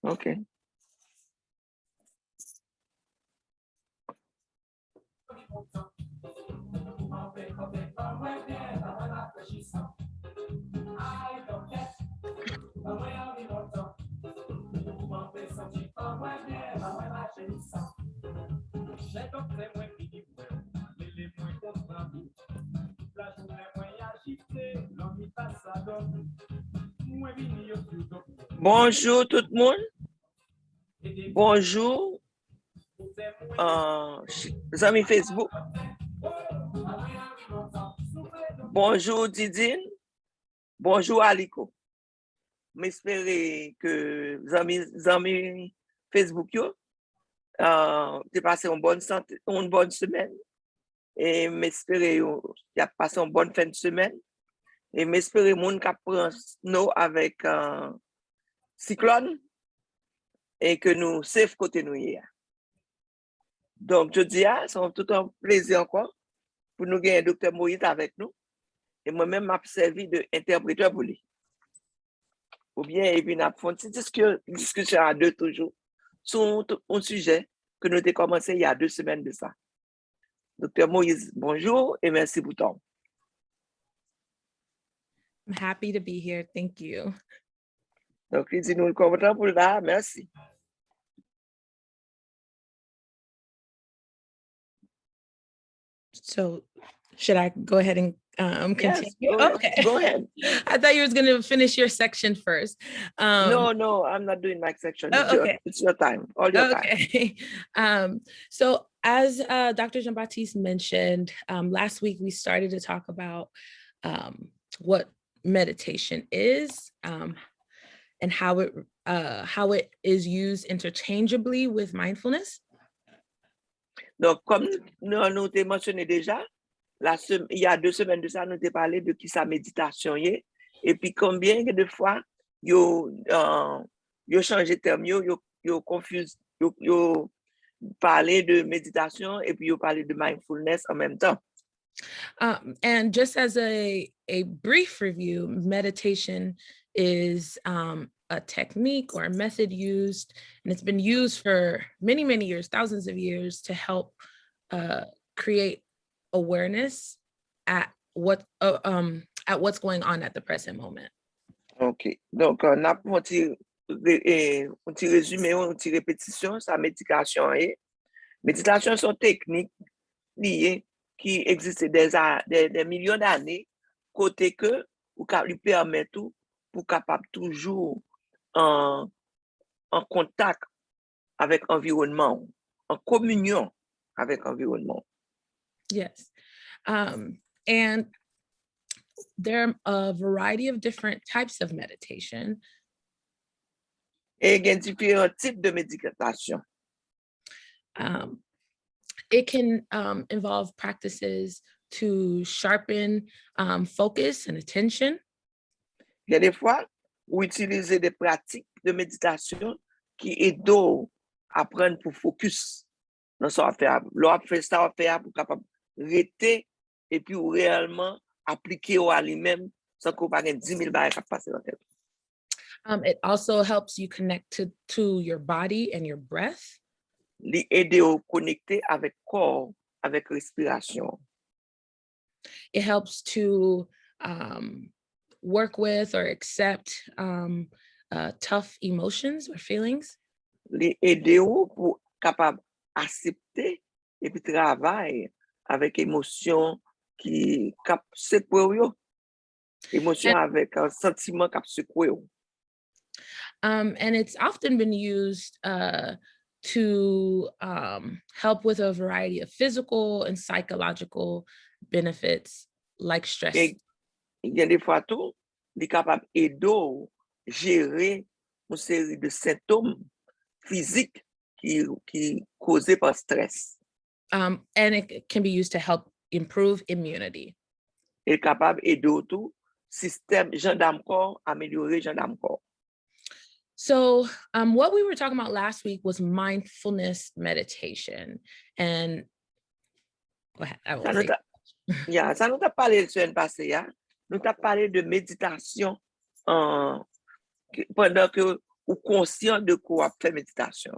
OK. Bonjour tout le monde. Bonjour, amis Facebook. Bonjour Didine. Bonjour Aliko. J'espère que amis Facebook yo t'es passé une bonne semaine et j'espère y a passé une bonne fin de semaine et j'espère moun ka prend nous avec cyclone et que nous safe côté nous hier. Donc je dis c'est tout un plaisir encore pour nous gagner docteur Moïse avec nous et moi-même m'a servi de interpréteur pour lui. Ou bien et puis n'a fait une discussion à deux toujours sur un sujet que nous avons commencé il y a 2 semaines de ça. Docteur Moïse, bonjour et merci pour ton. I'm happy to be here. Thank you. Donc, il dit nous content pour là, merci. So, should I go ahead and continue? Yes, okay. Go ahead. I thought you were going to finish your section first. No, I'm not doing my section. Okay. It's your time. All your time. So as Dr. Jean-Baptiste mentioned, last week we started to talk about what meditation is and how it is used interchangeably with mindfulness. Donc, comme nous t'avons mentionné déjà, il y a 2 semaines de ça, nous t'avons parlé de qui sa méditation est, et puis combien de fois yo changé de terme, yo confuse, yo parlé de méditation et puis yo parlé de mindfulness en même temps. And just as a brief review, meditation is a technique or a method used, and it's been used for many, many years, thousands of years, to help create awareness at what's going on at the present moment. OK. Donc, on a un petit résumé, une petite répétition, sa méditation est. Méditation sont techniques liées qui existent des millions d'années, côté que vous lui permet tout pour capable toujours en contact avec l'environnement, en communion avec l'environnement. Yes. And there are a variety of different types of meditation. Et il y a différents types de méditation. It can involve practices to sharpen focus and attention. Il y a des fois où utiliser des pratiques de méditation qui aident à prendre pour focus dans ce affaire. L'on fait ça affaire pour capable rester et puis réellement appliquer à lui-même sans qu'on pas 10 000 barres qui passent dans la tête. It also helps you connect to your body and your breath. Aider à connecter avec corps, avec respiration. It helps to work with or accept tough emotions or feelings. Aider pour capable accepter et puis travailler avec émotion qui cap secouer émotion avec un sentiment cap secouer. And it's often been used to help with a variety of physical and psychological benefits like stress. Il y a des fois tout, il est capable d'aider gérer une série de symptômes physiques qui causés par stress. And it can be used to help improve immunity. Il est capable d'aider tout système gendarme corps, améliorer gendarme corps. So what we were talking about last week was mindfulness meditation. And go ahead. Ça nous a parlé la semaine passée, nous t'a parlé de méditation pendant que ou conscient de quoi faire méditation.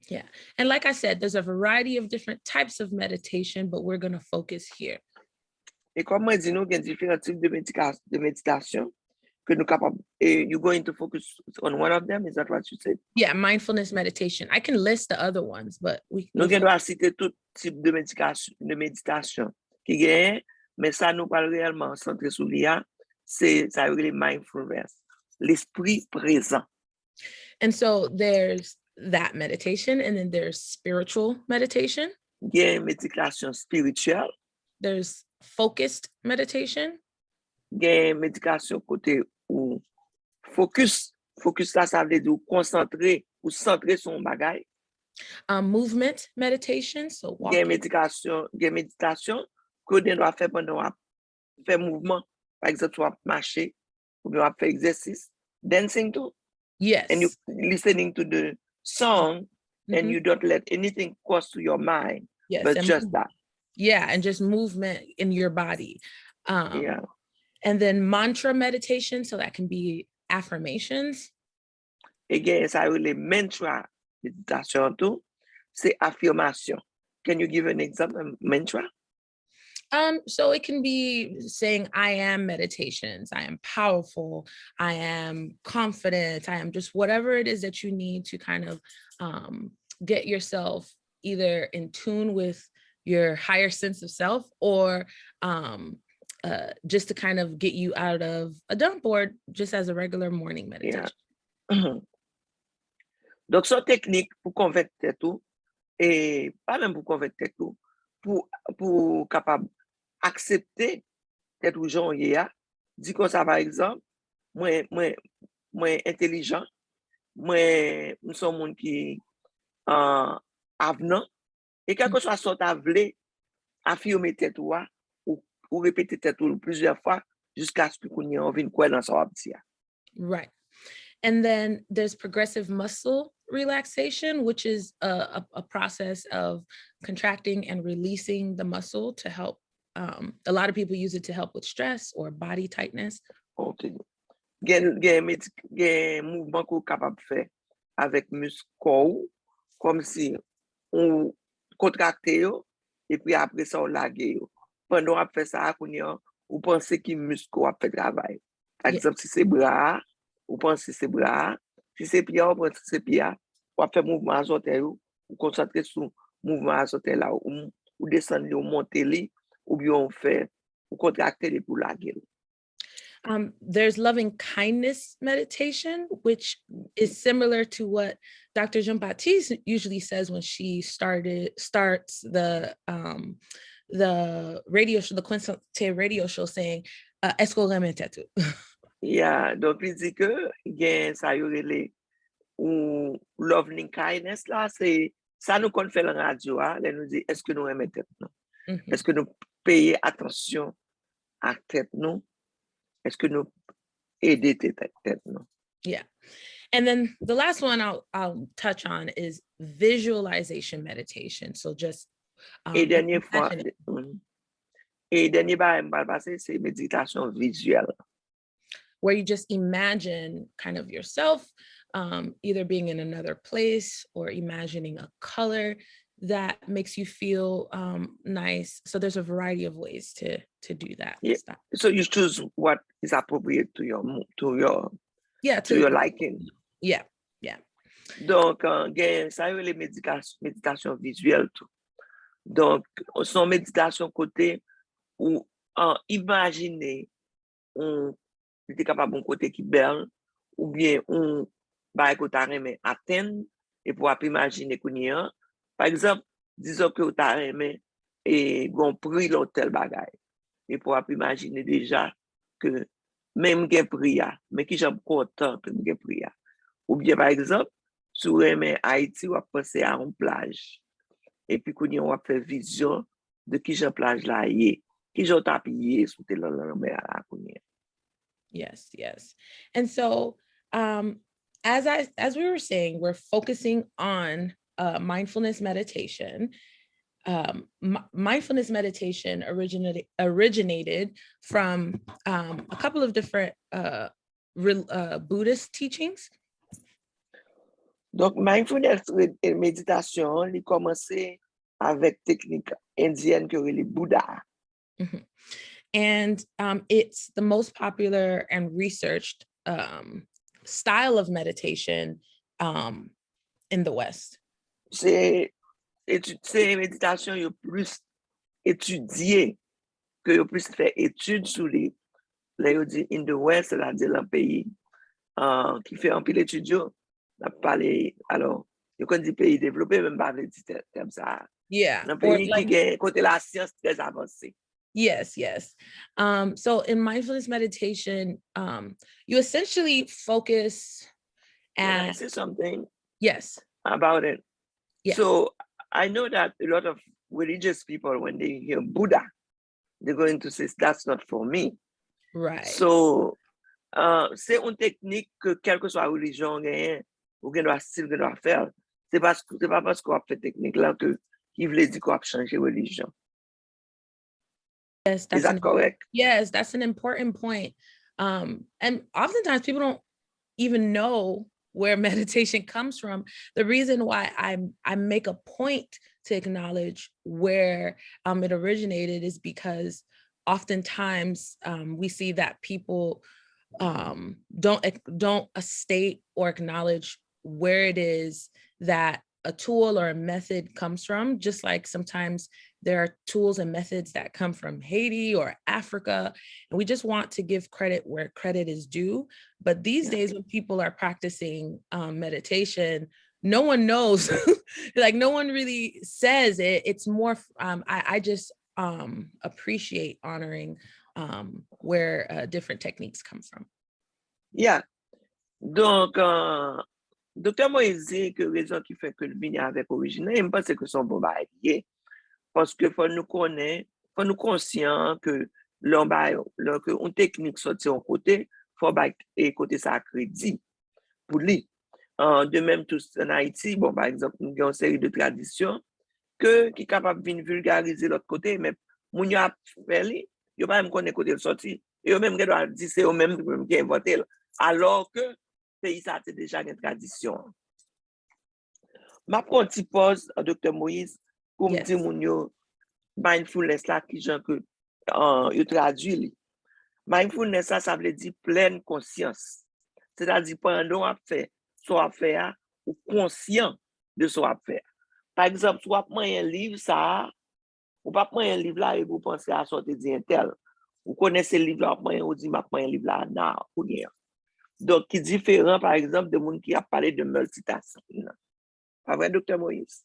Yeah. And like I said, there's a variety of different types of meditation, but we're going to focus here. Et comme moi dis nous, il y a différents types de méditation que nous capables, et you're going to focus on one of them, is that what you said? Yeah, mindfulness meditation. I can list the other ones, but Nous devons citer tout type de méditation qui gagne, mais ça nous parle réellement centré sur l'IA, c'est ça veut dire mindfulness, l'esprit présent. And so there's that meditation, and then there's spiritual meditation. Il y a une méditation spirituelle. There's focused meditation. Il y a une méditation côté où focus là, ça veut dire concentrer ou centrer son bagage. Movement meditation, so walking. Il y a méditation que nous doit faire pendant faire mouvement. Par exemple, tu vas marcher ou bien faire exercice, dancing too. Yes. And you listening to the song, and you don't let anything cross to your mind, yes, but just that. Yeah, and just movement in your body. Yeah. And then mantra meditation, so that can be affirmations. Again, ça veut dire mantra méditation too. C'est affirmation. Can you give an example of mantra? So it can be saying, I am meditations, I am powerful, I am confident, I am just whatever it is that you need to kind of get yourself either in tune with your higher sense of self, or just to kind of get you out of a dump board, just as a regular morning meditation. Yeah. Donc, son technique pour convaincre tout, et pas même pour convaincre tout, pour capable accepter tête ou gens hier, dit comme ça par exemple, moi intelligent, moi nous sommes monde qui avenant, et quelque soit soit avlé affirmer tête ou répéter tête ou plusieurs fois jusqu'à ce que qu'on y envie quoi dans son petit. Right. And then there's progressive muscle relaxation, which is a process of contracting and releasing the muscle to help. A lot of people use it to help with stress or body tightness. Okay. Gen mouvement qu'on capable faire avec muscle comme si on contracte et puis après ça on lague yo. Pendant on fait ça ou pensez que muscle a fait travail. Par exemple, si c'est bras, ou pensez c'est bras, si c'est pied, ou pensez c'est pied, ou faire mouvement azoté ou concentrer sur mouvement azoté là ou descendre ou monter ou bien on fait ou contracter pour laguer. There's loving kindness meditation, which is similar to what Dr. Jean-Baptiste usually says when she starts the radio show, the KwenSante radio show, saying, "Est-ce qu'on remet tout?" Yeah, donc il dit que gain ça y aurait ou loving kindness là, c'est ça nous qu'on fait la radio là, nous dit est-ce que nous remet tête non? Est-ce que nous payons attention à tête nous? Est-ce que nous aider tête non? Yeah. And then the last one I'll touch on is visualization meditation. So just et dernière fois et dernier passer c'est méditation visuelle. Where you just imagine kind of yourself either being in another place or imagining a color that makes you feel nice. So there's a variety of ways to do that. Yeah. So you choose what is appropriate to your liking. Yeah. Donc ça y est les méditation visuelle tout. Donc son méditation côté ou imaginer on était capable un côté qui belle ou bien on va côté aimer atteindre et pour imaginer qu'on y a. Par exemple, disons que tu as aimé et bon prix l'hôtel bagaille. Et pour imaginer déjà que même que prix mais qui j'aime content que me prix. Ou bien par exemple, sur aimé Haïti ou penser à une plage. Et puis qu'on y a fait vision de qui j'en plage là qui j'en tapis sous la mer là qu'on y. Yes. And so as we were saying, we're focusing on mindfulness meditation. Mindfulness meditation originated from a couple of different Buddhist teachings. Donc, mindfulness et méditation, il commence avec technique indienne que les Bouddha. Mhm. And it's the most popular and researched style of meditation in the West. C'est méditation yo plus étudié que yo plus fait étude sur les yo dit in the West, c'est-à-dire le pays qui fait un pile étude yo, n'a parlé alors yo quand dit pays développé même pas veut dire comme ça. Yeah. Un Or pays like, qui gagne côté la science très avancée. yes, yes. So in mindfulness meditation, you essentially focus Can I and say something yes. about it? Yeah. So I know that a lot of religious people, when they hear Buddha, they're going to say, that's not for me. Right. So, c'est une technique que, quelle que soit la religion, ou qu'on doit faire. C'est pas parce qu'on a fait technique là que qui veut dire qu'on a changé religion. Yes, Is that correct? Yes, that's an important point. And oftentimes people don't even know where meditation comes from. The reason why I make a point to acknowledge where it originated is because oftentimes we see that people don't state or acknowledge where it is that a tool or a method comes from, just like sometimes there are tools and methods that come from Haiti or Africa, and we just want to give credit where credit is due. But these days when people are practicing meditation, no one knows, like no one really says it. It's more, I just appreciate honoring where different techniques come from. Yeah. Donc, Docteur Moïse dit que raison qui fait que le vient avec origine, je pense que son bon bail parce que faut nous connaître, faut nous conscient que une technique sorti en côté, faut et côté ça crédit pour lui. De même tous en Haïti, bon par exemple, nous avons une série de traditions que qui capable de vulgariser l'autre côté, mais moun yo a fait li, yo pas même connaître côté sorti, yo même doit dire c'est eux même qui inventé alors que pays ça c'est déjà une tradition. Ma petite pause, Docteur Moïse, pour me dire moun yo mindfulness là qui genre que yo traduit li. Mindfulness ça veut dire pleine conscience. C'est-à-dire pendant on fait soit faire ou conscient de ce qu'on fait. Par exemple, si vous prenez un livre ça, ou pas prendre un livre là et vous pensez à sortir d'un tel. Vous connaissez le livre là, vous dites prends un livre là non, ou rien. Donc qui est différent par exemple de monde qui a parlé de multitasking. Pas vrai, Docteur Moïse?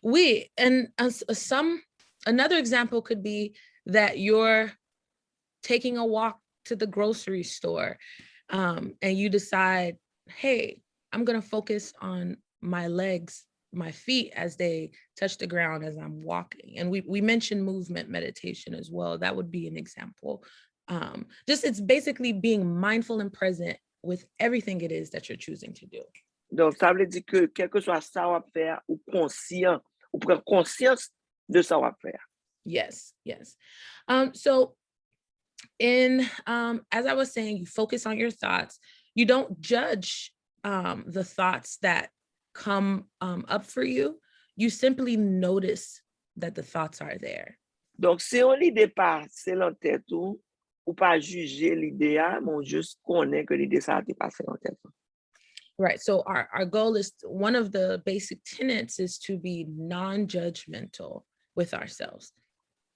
Oui, and another example could be that you're taking a walk to the grocery store and you decide, hey, I'm going to focus on my legs, my feet as they touch the ground as I'm walking. And we mentioned movement meditation as well. That would be an example. Just it's basically being mindful and present with everything it is that you're choosing to do. Donc, ça veut dire que quel que soit ça va faire, ou conscient, ou prendre conscience de ça va faire. Yes, yes. So in, as I was saying, you focus on your thoughts. You don't judge the thoughts that come up for you. You simply notice that the thoughts are there. Donc, si on l'idée passe dans tête ou pas juger l'idée, mais juste connaître que l'idée ça a passé dans tête. Right. So our goal is, one of the basic tenets is to be non-judgmental with ourselves.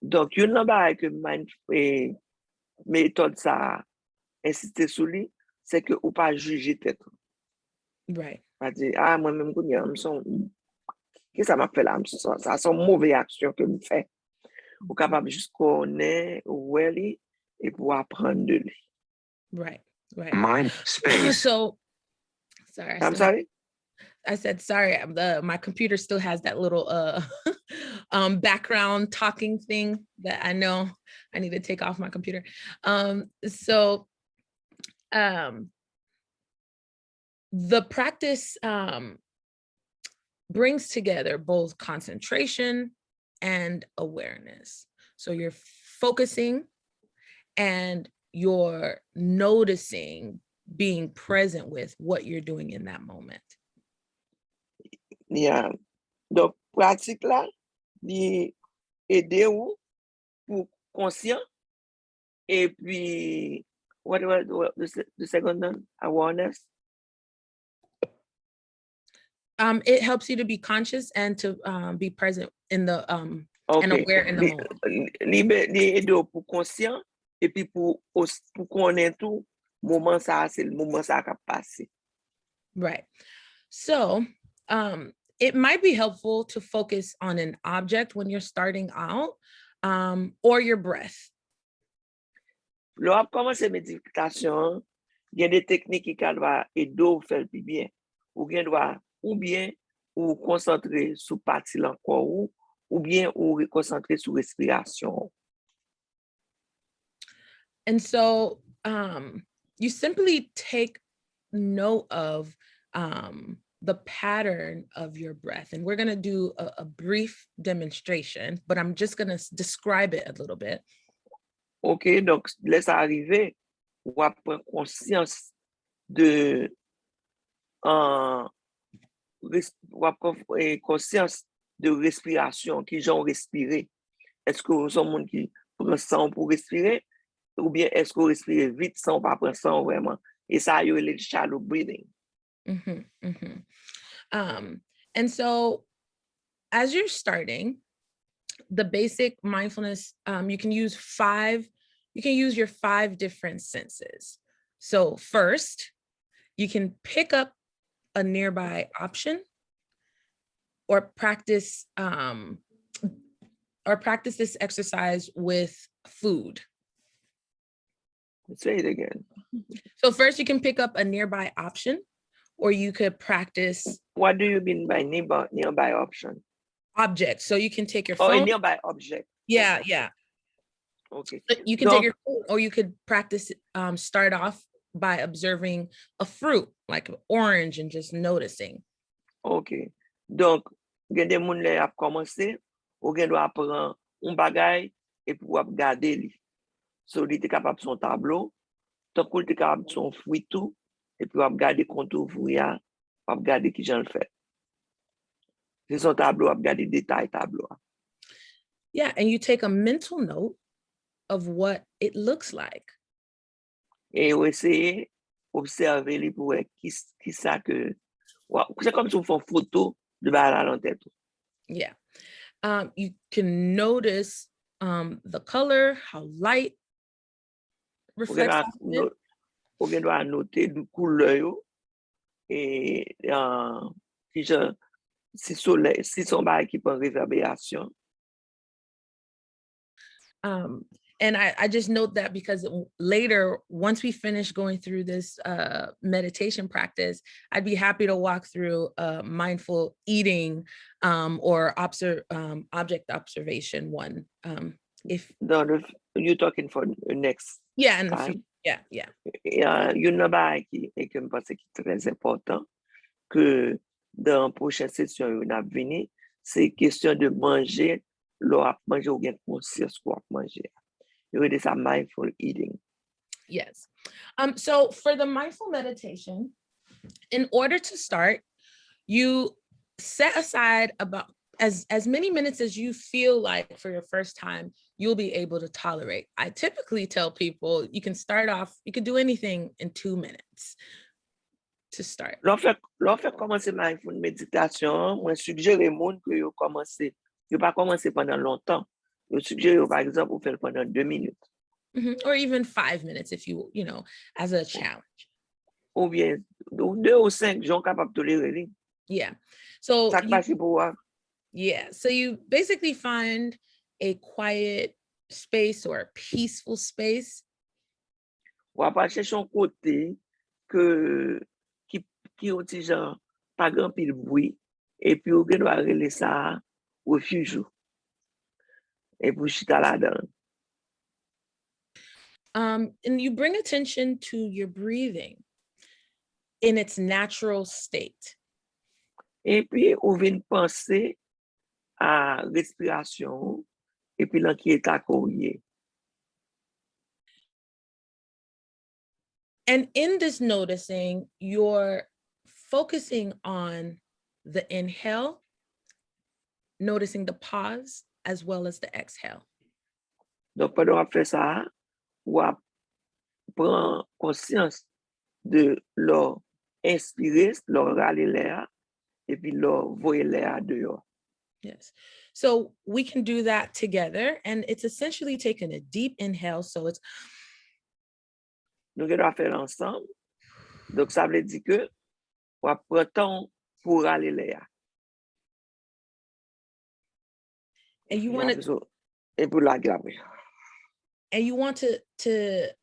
Donc, une chose que méthode ça insister sur lui, c'est que ou pas juger tête. Right. Pas dire moi-même qu'est-ce que ça m'a fait là, ça sont mauvaise action que me fait. Ou capable juste connaître ou aller et pour apprendre de lui. Right. Right. Mind space. So sorry. I'm sorry? I said, sorry, my computer still has that little background talking thing that I know I need to take off my computer. The practice brings together both concentration and awareness. So you're focusing and you're noticing, being present with what you're doing in that moment. Yeah. Donc, pratique là, li aider ou pour conscient et puis what the second one? Awareness. It helps you to be conscious and to be present in the and Okay. aware in the moment. Li aider ou pour conscient et puis pour connaître tout moment ça, c'est le moment ça qui a passé. Right. So it might be helpful to focus on an object when you're starting out, or your breath. Lors commencer méditation, il y a des techniques qui doivent aider ou faire plus bien. Ou bien doit ou bien ou concentrer sur partie l'encore ou bien ou concentrer sur respiration. And so you simply take note of the pattern of your breath. And we're going to do a brief demonstration, but I'm just going to describe it a little bit. OK, donc laisse arriver ou prendre conscience de conscience de respiration, qui j'ont respiré. Est-ce que vous êtes monde qui prend sang pour respirer ou bien est-ce que vous respirez vite sans pas prendre sang vraiment? Et ça, il y a le shallow breathing. And so as you're starting, the basic mindfulness, you can use your 5 different senses. So first, you can pick up a nearby option or practice this exercise with food. Say it again. So first you can pick up a nearby option, or you could practice. What do you mean by nearby option? Object. So you can take your phone. Oh, a nearby object. Yeah, yeah. Okay. So you can take your phone, or you could practice, start off by observing a fruit, like an orange, and just noticing. Okay. Donc, gen de moun le ap commencer, ou gen do ap prendre un bagay, et puis ap gade li. So, li te kapab son tableau, tant kou te kapab son fruit tout, et puis ap gade kontou fruit, ap gade ki jan le fait. C'est son tableau, ap gade détail tableau. Yeah, and you take a mental note of what it looks like. Et ou essayer observer li pou ki sa que, c'est comme si on fait photo de bala dans tête. Yeah. You can notice the color, how light reflects off of it. Ou gen doit noter du couleur yo, et si son bail qui prend réverbération. And I just note that because later, once we finish going through this meditation practice, I'd be happy to walk through mindful eating or object observation one. If you're talking for the next in the time. future. Yeah. You know bail qui est que je pense qui est très important que dans la prochaine session on a venir, c'est question de manger, l'on manger ou bien conscience quoi manger. It is a mindful eating. Yes. So for the mindful meditation, in order to start, you set aside about as many minutes as you feel like for your first time, you'll be able to tolerate. I typically tell people you can start off, you can do anything in 2 minutes to start. L'on fait commencer mindful méditation, moi suggère les monde que yo commencer, yo pas commencer pendant longtemps. Yo suggère par exemple faire pendant 2 minutes. Or even 5 minutes if you know, as a challenge. Ou bien 2 ou 5 gens capables de tolérer. Yeah. So ça passe pour yeah. So you basically find a quiet space or a peaceful space. Ou pas chercher un côté qui ont genre pas grand pile bruit et puis on doit relayer ça refuge et pour chita là-dedans. And you bring attention to your breathing in its natural state. Et puis on vient penser à respiration et puis là qui est accueilli. And in this noticing, you're focusing on the inhale, noticing the pause, as well as the exhale. Donc, pendant qu'on fait ça, on prend conscience de leur inspirer, leur râler l'air, et puis leur voyer l'air dehors. Yes. So we can do that together, and it's essentially taking a deep inhale. So it's. Nous devons faire ensemble. Donc, ça veut dire que on prend temps pour râler l'air. And you want to. Et pour la garder. And you want to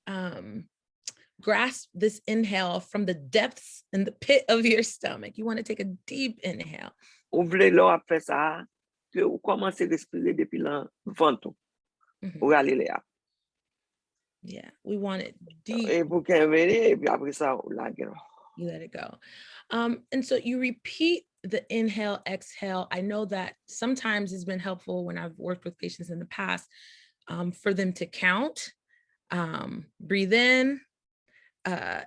grasp this inhale from the depths and the pit of your stomach. You want to take a deep inhale. Vous voulez leur faire ça, que vous commencez à respirer depuis le ventre pour aller l'air. Yeah, we want it deep. Et pour qu'elle vienne, et puis après ça, la garde. You let it go. And so you repeat the inhale, exhale. I know that sometimes it's been helpful when I've worked with patients in the past for them to count. Breathe in,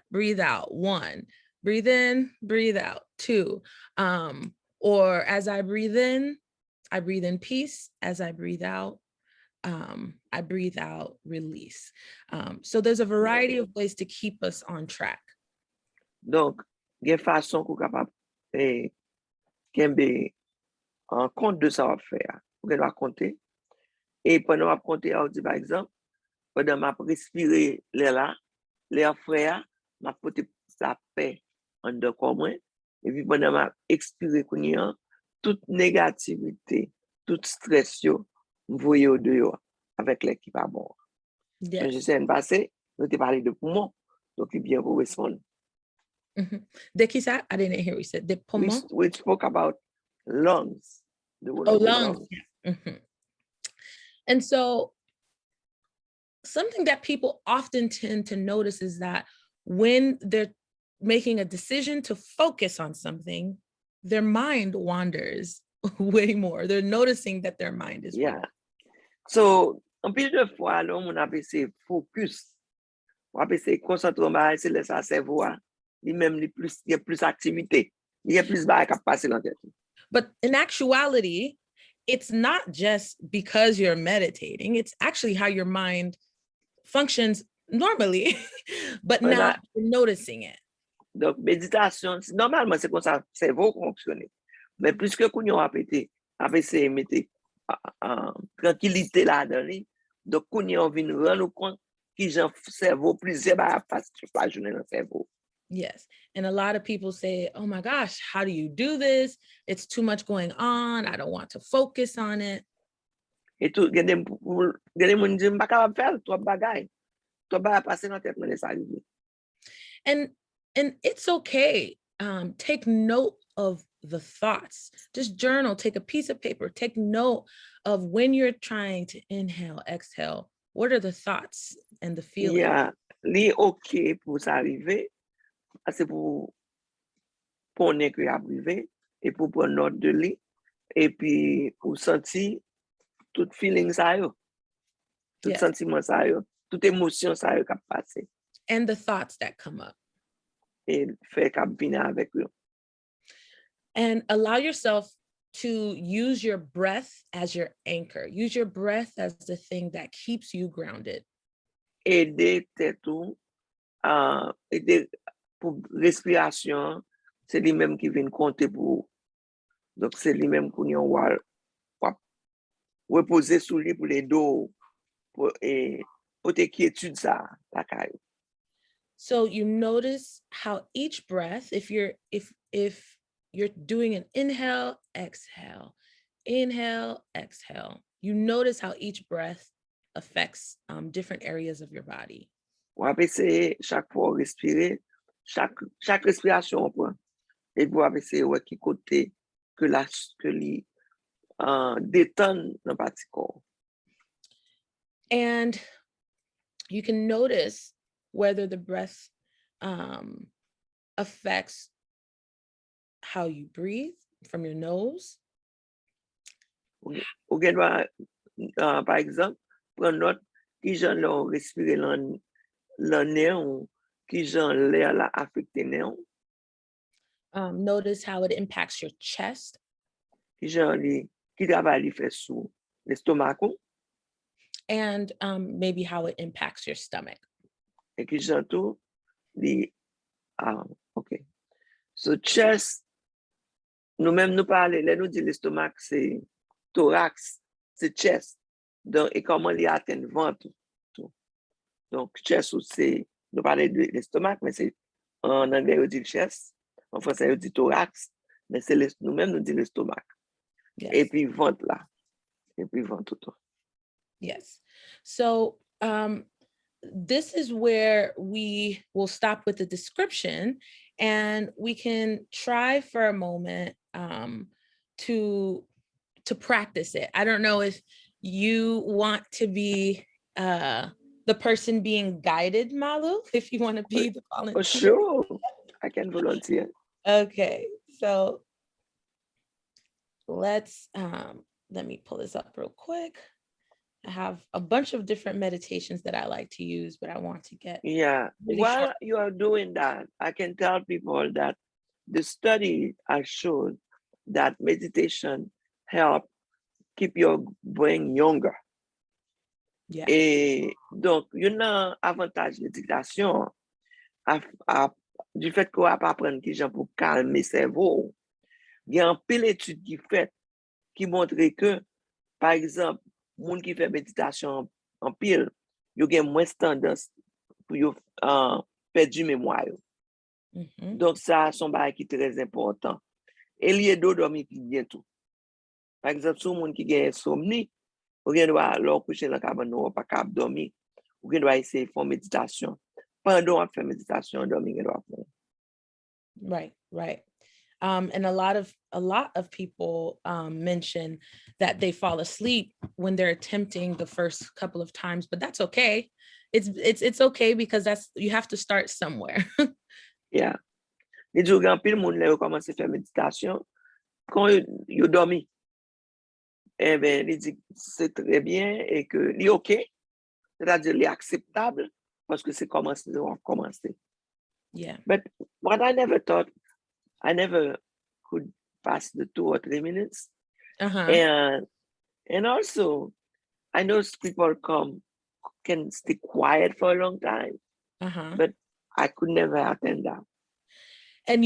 breathe out, 1. Breathe in, breathe out, 2. Or as I breathe in peace. As I breathe out, release. So there's a variety of ways to keep us on track. Donc, il y a une façon qu'on est capable de en compte de ça à faire. On doit compter. Et pendant qu'on compter, on dit par exemple, pendant qu'on respire l'air là, l'air frais, on porte sa paix en dedans comme moi. Et puis pendant qu'on expire, toute négativité, toute stress, on voit au dehors avec l'équipe à bord. Yes. Je sais, passé, nous avons parlé de poumons, donc il bien vous répondre. De qui ça? I didn't hear what you said. De poumons? We spoke about lungs. Lungs. Yeah. And so something that people often tend to notice is that when they're making a decision to focus on something, their mind wanders way more. They're noticing that their mind is wandering. So, en plus de fois, là, on appelle ça focus. On appelle ça concentrer, c'est le cerveau. Il y a plus activité. Il y a plus de passer dans la tête. But in actuality, it's not just because you're meditating. It's actually how your mind functions normally, but now you're noticing it. Donc, méditation, normalement, c'est comme ça le cerveau fonctionne. Mais puisque nous avons essayé de mettre tranquillité là-dedans, donc nous avons rendre compte que le cerveau plusieurs passe toute la journée dans le cerveau. Yes. And a lot of people say, oh my gosh, how do you do this? It's too much going on. I don't want to focus on it. Et tout, il y a des gens qui disent, pas capable de faire, toi bagaille. Toi bagaille passer dans la tête, mais ça arrive. And it's okay. Take note of the thoughts. Just journal, take a piece of paper, take note of when you're trying to inhale, exhale. What are the thoughts and the feelings? Yeah, c'est OK pour ça arriver. C'est pour connaître qu'il a arrivé et pour prendre note de lui et puis pour sentir tout feeling ça yo, tout sentiment ça yo, toute émotion ça yo qui passe. And the thoughts that come up. Et faire qu'à venir avec eux. And allow yourself to use your breath as your anchor. Use your breath as the thing that keeps you grounded. Aider tout, aider pour respiration, c'est lui-même qui vient compter pour. Donc c'est lui-même qu'on va reposer sur lui pour les dos pour te quiétude ça la caille. So you notice how each breath, if you're doing an inhale, exhale, you notice how each breath affects different areas of your body. On va essayer chaque fois respirer, chaque respiration on prend et on va essayer ouais qui côté que li détendre dans partie corps. And you can notice whether the breath affects how you breathe from your nose. Ou gen par exemple, prendre note qui j'en l'on respirer le nez ou qui j'en l'air la affecté nez. Notice how it impacts your chest. Qui travail li fait sous l'estomac And maybe how it impacts your stomach. et qui j'en tout li OK. So chest, nous-mêmes nous parler, là nous dit l'estomac c'est thorax, c'est chest. Donc et comment il atteint ventre tout. Donc chest c'est nous parler de l'estomac mais c'est en anglais on dit chest, en français on dit thorax, mais c'est nous-mêmes nous dit l'estomac. Yes. Et puis ventre là. Et puis ventre tout. Yes. So this is where we will stop with the description, and we can try for a moment to practice it. I don't know if you want to be the person being guided, Malu, if you want to be the volunteer. For sure, I can volunteer. Okay, so let's let me pull this up real quick. I have a bunch of different meditations that I like to use, but I want to get really while short. you are doing that, I can tell people that the study has shown that meditation help keep your brain younger. Yeah. Et donc, il y a un avantage de méditation du fait qu'on va apprendre qui gens pour calmer le cerveau. Il y a un pile d'études qui montrent que, par exemple, gens qui fait méditation en pile, ils ont moins tendance pour perdre du mémoire. Donc, ça, c'est un bagage qui est très important. Et il y a d'autres dormir bientôt. Par exemple, si vous qui a insomnie, vous doit leur coucher dans la cabane, ou pas capable dormir, vous doit essayer de faire méditation. Pendant que vous faites méditation, dormir, Right. And a lot of people mention that they fall asleep when they're attempting the first couple of times, but that's okay. It's okay because you have to start somewhere. Yeah. Les jours grand pile monde là commence à faire méditation quand you dormi. Eh ben il dit c'est très bien et que li OK. C'est-à-dire li acceptable parce que c'est commencer. Yeah. But what I never thought, I never could pass the 2 or 3 minutes. And also, I know people can stay quiet for a long time, but I could never attend that. And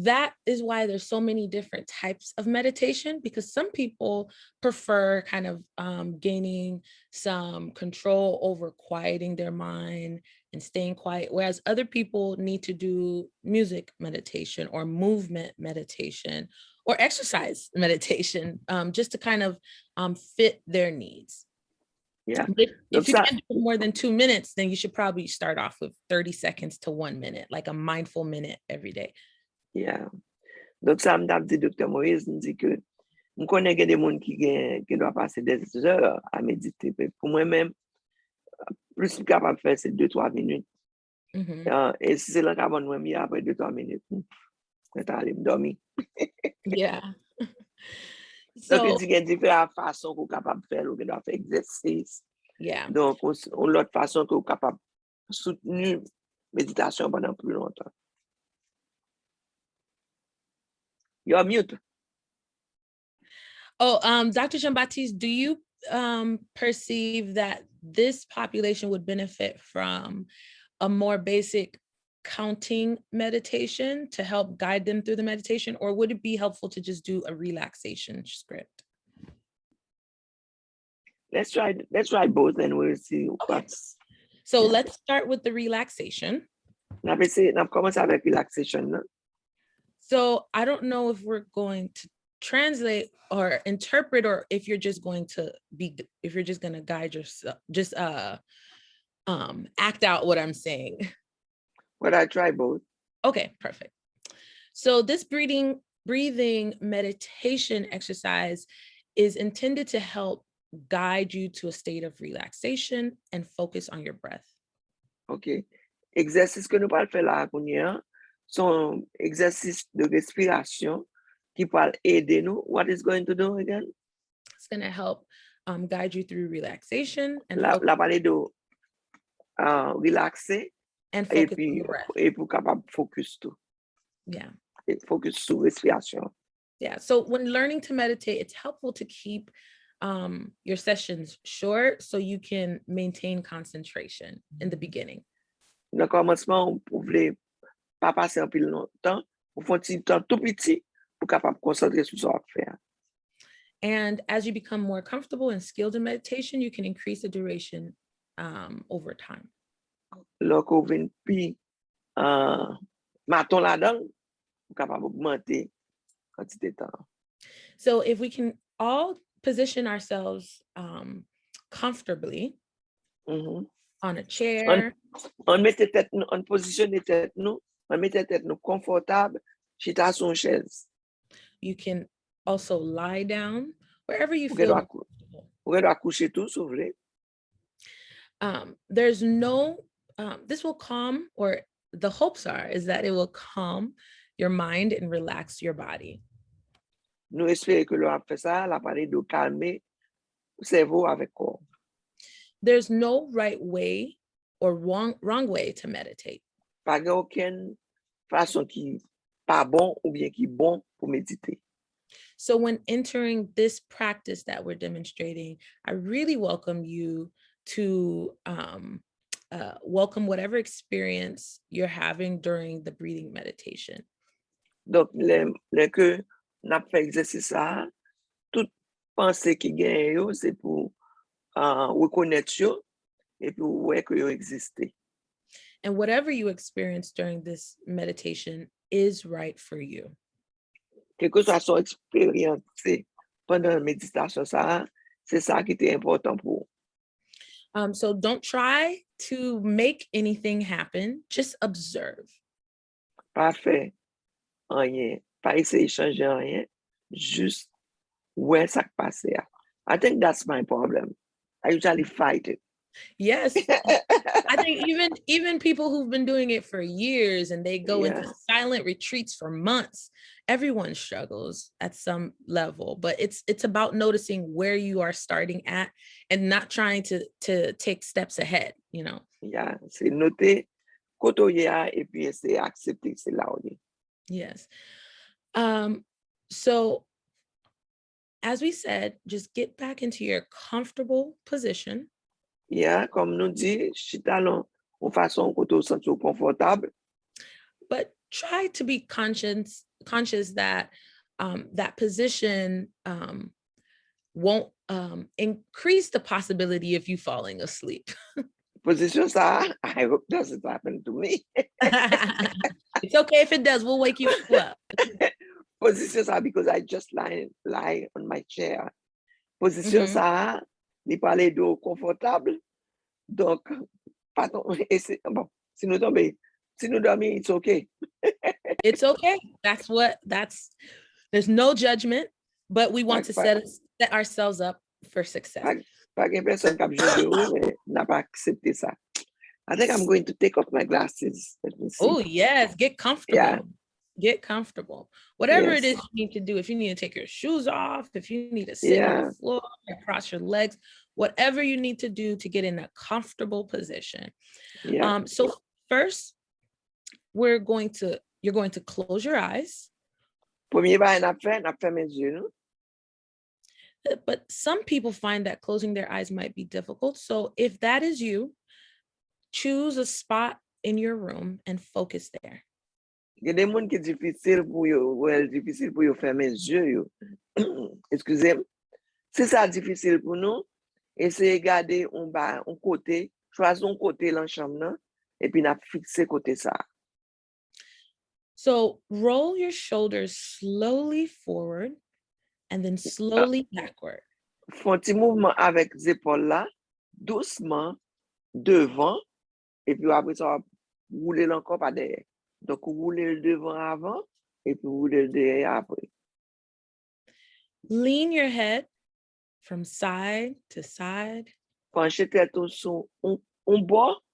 that is why there's so many different types of meditation, because some people prefer kind of gaining some control over quieting their mind and staying quiet, whereas other people need to do music meditation or movement meditation or exercise meditation, just to kind of fit their needs. Yeah. If you can do more than 2 minutes, then you should probably start off with 30 seconds to 1 minute, like a mindful minute every day. Yeah. Donc, ça m'a dit, Dr. Moïse, me dit que je connais des gens qui doivent passer des heures à méditer. Pour moi-même, plus je suis capable de faire, c'est 2-3 minutes. Et si c'est là qu'avant de moi, après 2-3 minutes, je vais aller me dormir. Yeah. Donc, il dit qu'il y a différentes façons qu'on est capable de faire, qu'on doit faire exercice. Yeah. Donc, l'autre façon qu'on est capable de soutenir méditation pendant plus longtemps. You're mute. Oh, Dr. Jean-Baptiste, do you perceive that this population would benefit from a more basic counting meditation to help guide them through the meditation, or would it be helpful to just do a relaxation script? Let's try both and we'll see what's. So let's start with the relaxation. So I don't know if we're going to translate or interpret, or if you're just going to guide yourself, just act out what I'm saying. Well, I try both. Okay, perfect. So this breathing meditation exercise is intended to help guide you to a state of relaxation and focus on your breath. Okay. Exercice que nous allons faire là, son exercice de respiration qui va aider nous. What is going to do again? It's going to help guide you through relaxation and la parler de relaxer and focus on the breath. Et pour capable focus tout. Yeah. focus sur respiration. Yeah, so when learning to meditate, it's helpful to keep your sessions short so you can maintain concentration in the beginning. Dans le commencement, vous voulez pas passer un peu longtemps, vous faites un petit temps tout petit pour capable concentrer sur ce qu'on fait. And as you become more comfortable and skilled in meditation, you can increase the duration over time. Lorsque vous venez puis maton là-dedans, vous capable augmenter quantité de temps. So if we can all position ourselves comfortably on a chair. On mette tête nous, on positionne tête nous, on mette tête nous confortable, chita sur une chaise. You can also lie down wherever you feel comfortable. Vous doit coucher tout, si vous voulez. There's no, this will calm, or the hopes are, is that it will calm your mind and relax your body. Nous espérons que l'on fait ça, la parler de calmer le cerveau avec corps. There's no right way or wrong way to meditate. Pas aucune façon qui pas bon ou bien qui bon pour méditer. So when entering this practice that we're demonstrating, I really welcome you to welcome whatever experience you're having during the breathing meditation. Donc, les que n'a fait exercice ça, toute pensée qui gagne, c'est pour reconnaître yo, et puis ouais que yo existe. And whatever you experience during this meditation is right for you. Quelle que soit son expérience pendant la méditation, ça, c'est ça qui est important pour. So don't try to make anything happen, just observe. Pas faire rien, pas essayer de changer rien, juste ouais ça passe. I think that's my problem. I usually fight it. Yes. I think even people who've been doing it for years and they go into silent retreats for months, everyone struggles at some level, but it's about noticing where you are starting at and not trying to take steps ahead, you know. Yeah, c'est noter koto ya et puis c'est accepter c'est là où il est. Yes. So as we said, just get back into your comfortable position. Yeah, comme nous dit, chita en façon koto senti confortable. But try to be conscious that that position won't increase the possibility of you falling asleep. Position ça, I hope doesn't happen to me. It's okay if it does, we'll wake you up. Position ça, because I just lie on my chair. Position ça, ni parler de confortable. Donc, pardon, bon, si nous dormons, it's okay. It's okay. There's no judgment, but we want to set ourselves up for success. Pas une personne qui a jugé, mais n'a pas accepté ça. I think I'm going to take off my glasses. Oh, yes, get comfortable. Yeah. Get comfortable. Whatever it is you need to do, if you need to take your shoes off, if you need to sit on the floor, cross your legs, whatever you need to do to get in a comfortable position. Yeah. So first, you're going to close your eyes. Premier pas n'a fait mes yeux. But some people find that closing their eyes might be difficult. So if that is you, choose a spot in your room and focus there. Il y a des gens qui difficile pour eux fermer les yeux. Excusez-moi. Si ça difficile pour nous, essayez de garder un côté, choisir un côté dans la chambre et puis n'a fixer côté ça. So roll your shoulders slowly forward and then slowly backward. Fais un petit mouvement avec les épaules là, doucement devant et puis après ça rouler encore par derrière. Donc rouler le devant avant et puis rouler le derrière après. Lean your head from side to side. Penchez tête sur un bord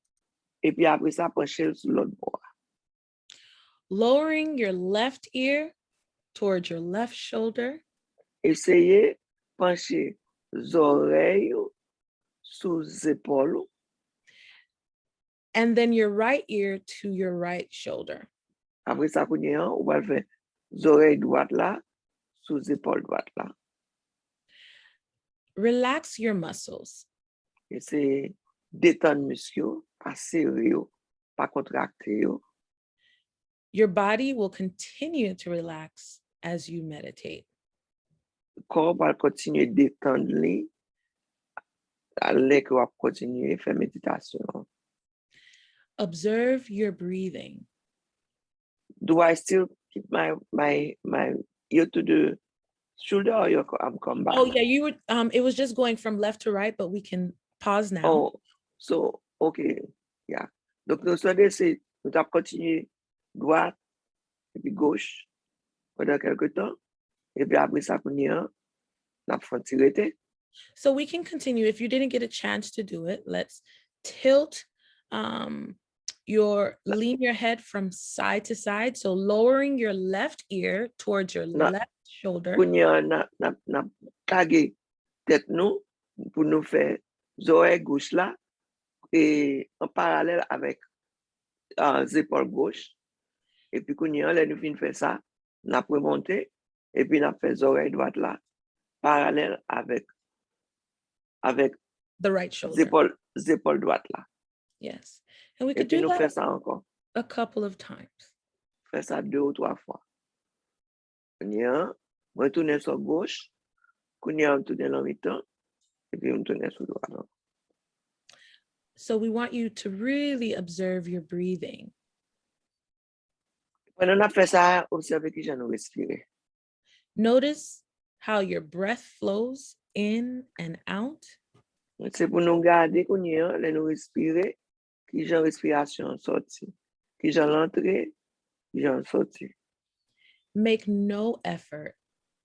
et puis après ça penchez sur l'autre bord. Lowering your left ear towards your left shoulder. Essayez pencher les oreilles sous les épaules. And then your right ear to your right shoulder. Après ça, on va faire oreilles droites là, sous épaules droites là. Relax your muscles. Et c'est détendre muscles, pas serrer, pas contracter. Your body will continue to relax as you meditate. Le corps va continuer à détendre, alors va continuer à faire méditation. Observe your breathing. Do I still keep my ear to the shoulder, or I'm come back? Oh yeah, you were it was just going from left to right, but we can pause now. Oh, so okay, yeah. Donc nous sommes c'est nous avons continué droite et puis gauche pendant quelque temps, et puis après ça nous avons fait tirer. So we can continue. If you didn't get a chance to do it, let's tilt lean your head from side to side. So lowering your left ear towards your left shoulder. Nous avons tagué tête nous pour nous faire oreilles gauche là et en parallèle avec les épaules gauche. Et puis nous avons fait ça, nous avons remonté et puis nous avons fait les oreilles droites là parallèle avec the right shoulder. Les épaules droites là. Yes. And we could do that faire ça encore. A couple of times. Faire ça 2 ou 3 fois. Retourner sur gauche, retourner dans le temps, et puis retourner sur droite. So we want you to really observe your breathing. Pendant qu'on a fait ça, observez que j'en respire. Notice how your breath flows in and out. C'est pour nous garder qu'on y a, nous respirer, que j'ai respiration sortie, que j'ai l'entrée, que j'ai sortie. Make no effort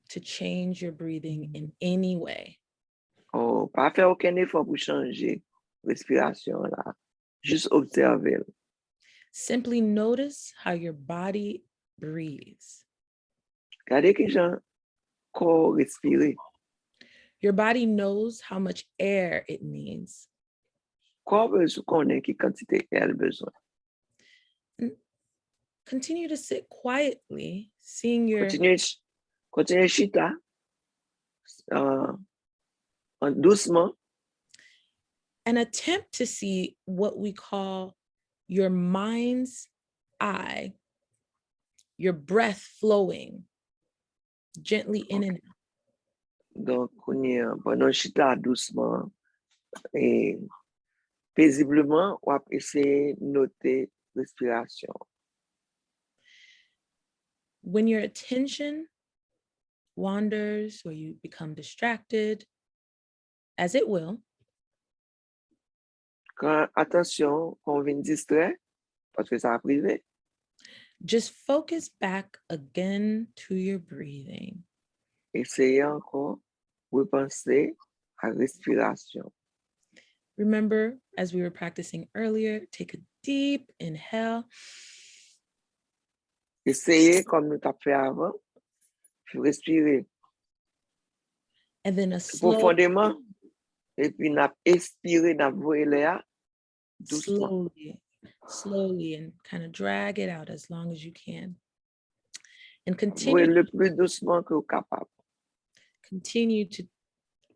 to change your breathing in any way. Oh, pas faire aucun effort pour changer respiration là, juste observer. Simply notice how your body breathes. Regardez que j'ai corps respirer. Your body knows how much air it needs. Corps besoin connaît quelle quantité elle a besoin. Continue to sit quietly, seeing your... Continue chita, doucement. And attempt to see what we call your mind's eye, your breath flowing gently in and out. Donc, pendant chita doucement et paisiblement, on va essayer de noter respiration. When your attention wanders or you become distracted, as it will, Attention, qu'on vient distrait, parce que ça a privé. Just focus back again to your breathing. Essayez encore repenser à respiration. Remember, as we were practicing earlier, take a deep inhale. Essayez, comme nous t'avons fait avant, respirer. And then a slow, profondément, et puis n'a expiré, n'a voyé l'air doucement. Slowly, and kind of drag it out as long as you can. And Voyez le plus doucement que vous capable. Continue to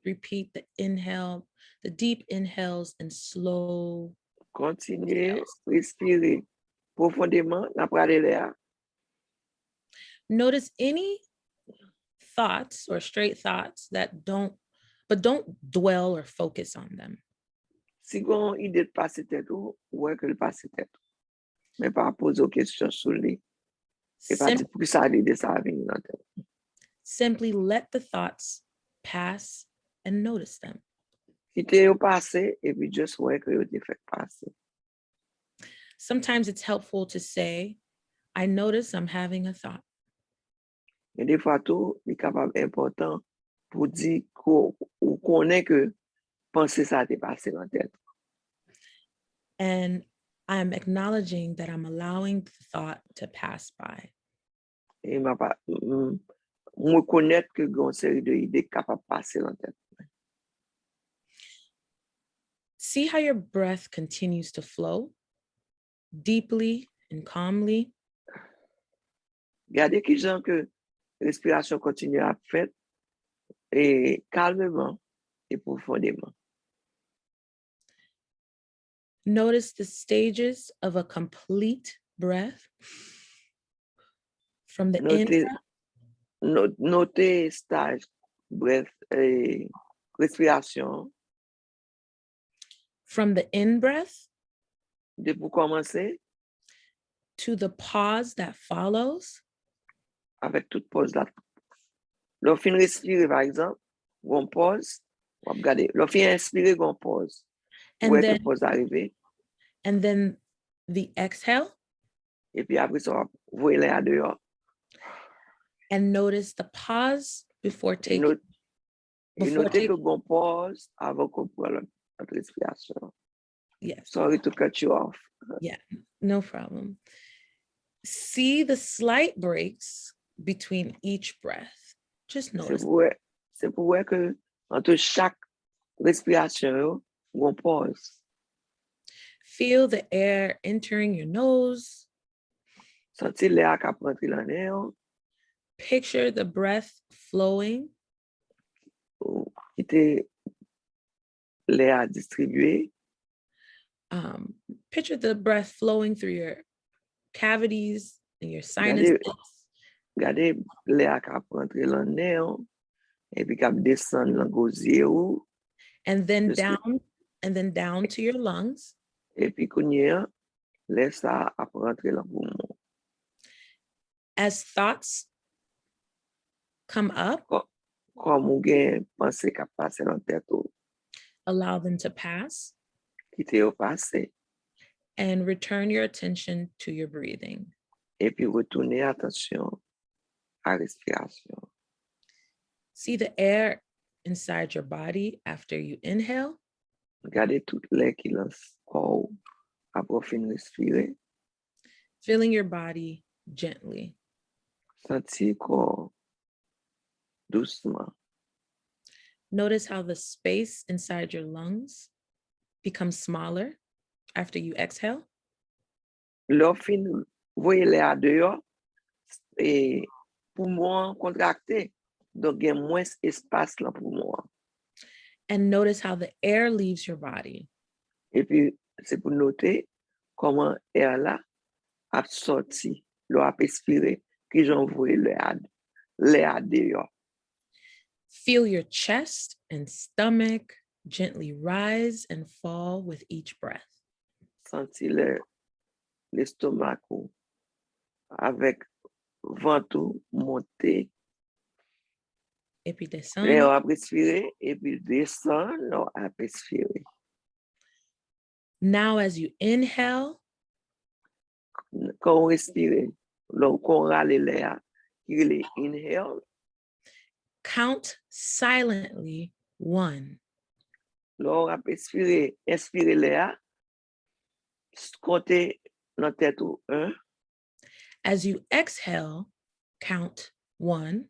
repeat the inhale, the deep inhales and slow. Continuez, respirer profondément, n'a pris l'air. Notice any thoughts or straight thoughts that don't dwell or focus on them. Si vous avez une idée de passer tête, ouais que le passer tête. Mais pas poser aux questions sur lui. Et pas dire pour ça l'idée ça va venir dans tête. Simply let the thoughts pass and notice them. Quittez au passé et puis juste ouais que vous avez fait passer. Sometimes it's helpful to say, I notice I'm having a thought. Mais des fois tout est capable important pour dire qu'on connaît que penser ça a passé dans tête. And I'm acknowledging that I'm allowing the thought to pass by. Et me connaître que une série d'idées capables de passer dans tête. See how your breath continues to flow deeply and calmly. Gardez qui gens que respiration continue à faire et calmement et profondément. Notice the stages of a complete breath from the in Notez, notez stage, breath et respiration. from the in breath De pour commencer, to the pause that follows. avec toute pause là. Lorsqu'on respire, par exemple, on pause, on regarde. Lorsqu'on inspire, on pause. And Où est then, que pause arrivé? and then the exhale, Et puis après ça, vous voyez à dehors. and notice the pause before Et taking. notez que on pause avant qu'on prenne notre respiration. Yes, Sorry to cut you off. yeah, no problem. See the slight breaks between each breath. Just notice. C'est pour voir que entre chaque respiration, on pause. Feel the air entering your nose. Sentir l'air qui rentre dans l'air. Picture the breath flowing. Quitter l'air distribué. Picture the breath flowing through your cavities and your sinuses. Gardez l'air qui rentre dans l'air et puis qui descend dans le gosier. And then down to your lungs. Et puis qu'on y a, laisse ça rentrer dans le poumon. As thoughts come up, Comme on gagne pensée qui passe dans la tête, allow them to pass. quitter au passé. And return your attention to your breathing. Et puis retourner attention à la respiration. See the air inside your body after you inhale. Regardez tout l'air qui lance corps après fin respirer. Feeling your body gently. Sentir corps doucement. Notice how the space inside your lungs becomes smaller after you exhale. Lorsqu'on voyez l'air dehors, et poumon contracté, donc il y a moins d'espace dans le poumon. And notice how the air leaves your body. Et puis, c'est pour noter comment l'air là a sorti, l'a expiré, que j'envoie l'air dehors. Feel your chest and stomach gently rise and fall with each breath. Sentir l'estomac avec ventre monter. Et puis descendre. L'air a respirer et puis descend, l'air a expirer. Now as you inhale, quand on respire, donc on râle l'air, il est inhale. Count silently 1. Lorsqu'on a expiré, inspire l'air, comptez dans tête 1. As you exhale, count 1.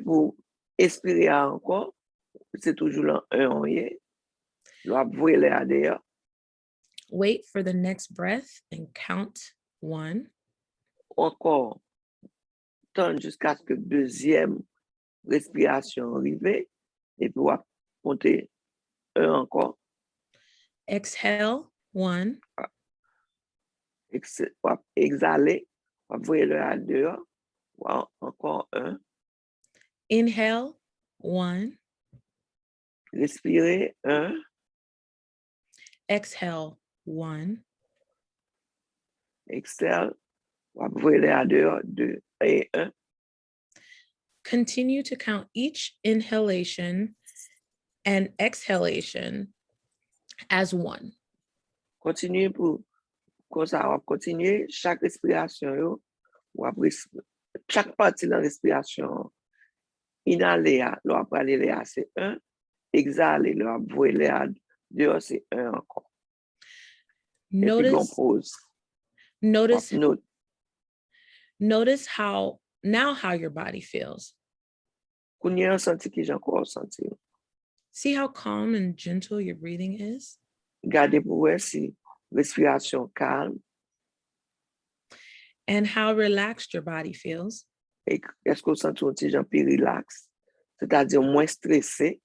Pour expirer encore, c'est toujours là 1 on y est. L'on voit l'air d'ailleurs. Wait for the next breath and count 1. Encore, tant jusqu'à ce que deuxième respiration arrive, et puis on va compter 1 encore. Exhale 1. Exhaler, on va voir l'air dehors. Encore 1. Inhale 1. Respirer 1. Exhale 1. Exhale, on va voir l'air dehors 2 et 1. Continue to count each inhalation and exhalation as 1. Continue pour comme ça, on va continuer chaque respiration, chaque partie de la respiration. Inhaler, l'on va prendre l'air, c'est 1. Exhaler, l'on va voir l'air dehors, c'est 1 encore. Notice, et puis on pose. Notice how your body feels. Qu'on y a senti que j'ai encore senti. See how calm and gentle your breathing is? Gardez pour voir si respiration calme. and how relaxed your body feels. Et est-ce que vous sentez un petit gens plus relax, c'est-à-dire moins stressé?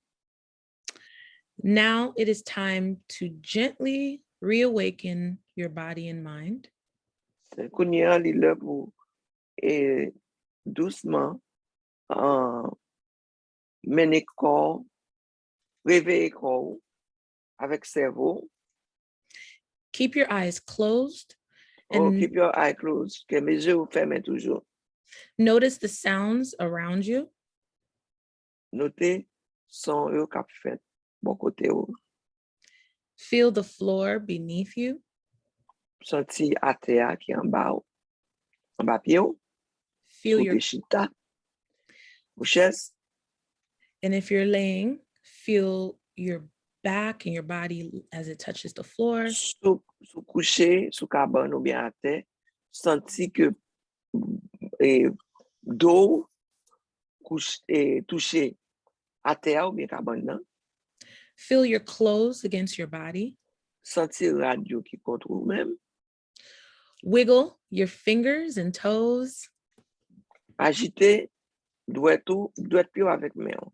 Now it is time to gently reawaken your body and mind. C'est qu'on y a là pour et doucement mener corps, réveiller corps avec cerveau. Keep your eyes closed Oh, and keep your eye closed, que mes yeux fermés toujours. notice the sounds around you. Notez son yo k'ap fait bon côté ou. Feel the floor beneath you. Senti à terre qui en bas pied ou. Feel Sous your, tes chita, ou chaise. and if you're laying, feel your back and your body as it touches the floor. Sous couché, sous cabane ou bien à terre. Senti que dos touché à terre ou bien cabane nan. Feel your clothes against your body. Senti radio qui contre ou même. Wiggle your fingers and toes. Agiter doit pied avec main.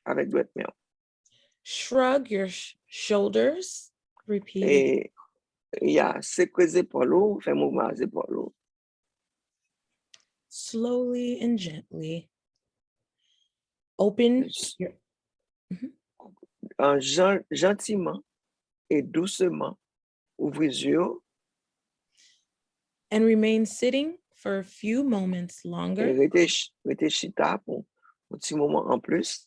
Avec doit main. Shrug your shoulders repeatedly. Et secouer les épaules, faire mouvement les épaules. Slowly and gently. Open your... Gentiment et doucement, ouvrez les yeux. And remain sitting for a few moments longer. Et restez chita pour un petit moment en plus.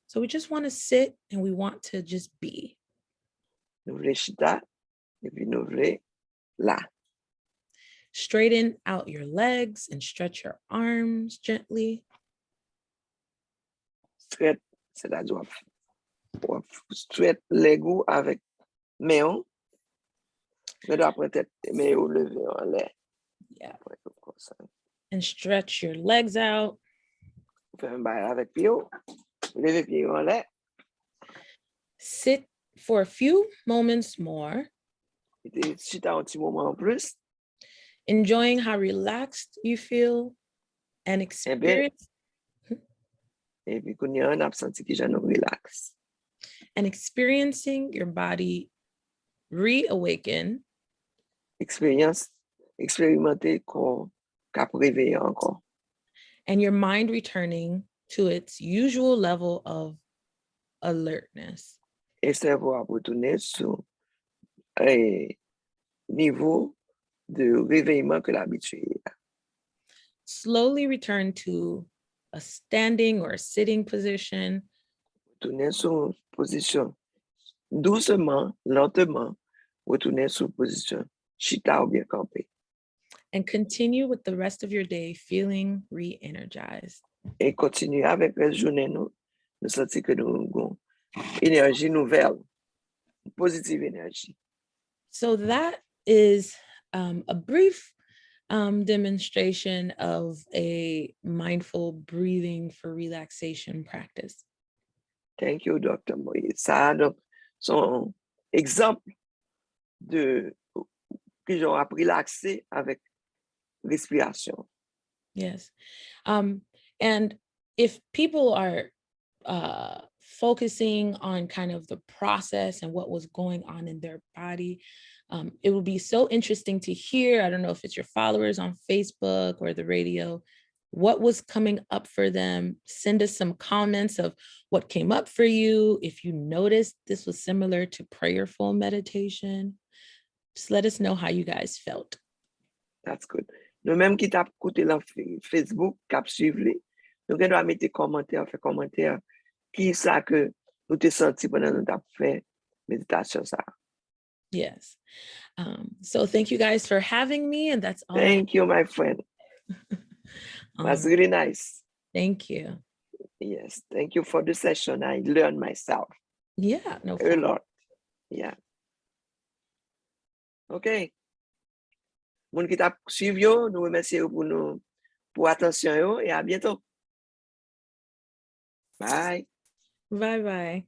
So we just want to sit and we want to just be. Nous voulons chita et puis nous voulons là. Straighten out your legs and stretch your arms gently. Straight, c'est-à-dire straight les goûts avec main. Mais après tête, mais lever en l'air. Yeah. And stretch your legs out. Faire un bail avec pied, lever pied en l'air. Sit for a few moments more. Chita un petit moment en plus. Enjoying how relaxed you feel and experience. Et puis qu'on y a un absenti qui j'en relax. And experiencing your body reawaken. Expérimenter qu'on cap réveiller encore. And your mind returning to its usual level of alertness. Et cerveau a retourné sur niveau de réveillement que l'habitude. Slowly return to a standing or sitting position. Retourner sur position. Doucement, lentement, retourner sur position. Chita ou bien campé. And continue with the rest of your day feeling re-energized. Et continuer avec la journée, nous sentir que nous avons énergie nouvelle, positive énergie. So that is a brief demonstration of a mindful breathing for relaxation practice. Thank you, Dr. Moïse. Ça a son exemple de que j'ai appris à relaxer avec respiration. Yes. And if people are focusing on kind of the process and what was going on in their body, it will be so interesting to hear. I don't know if it's your followers on Facebook or the radio, what was coming up for them. Send us some comments of what came up for you. If you noticed this was similar to prayerful meditation, just let us know how you guys felt. That's good. Nous-mêmes qui t'a écouté dans Facebook, cap suivre, nous devons mettre commentaire, faire commentaire, qui ça que nous te senti pendant nous t'a fait méditation ça. Yes. So thank you guys for having me, and that's all. Thank you, my friend. That's really nice. Thank you. Yes, thank you for the session. I learned myself. Yeah, no a problem. lot. Yeah. OK. Moun qui t'a suivi, nous remercions pour attention et à bientôt. Bye. Bye bye.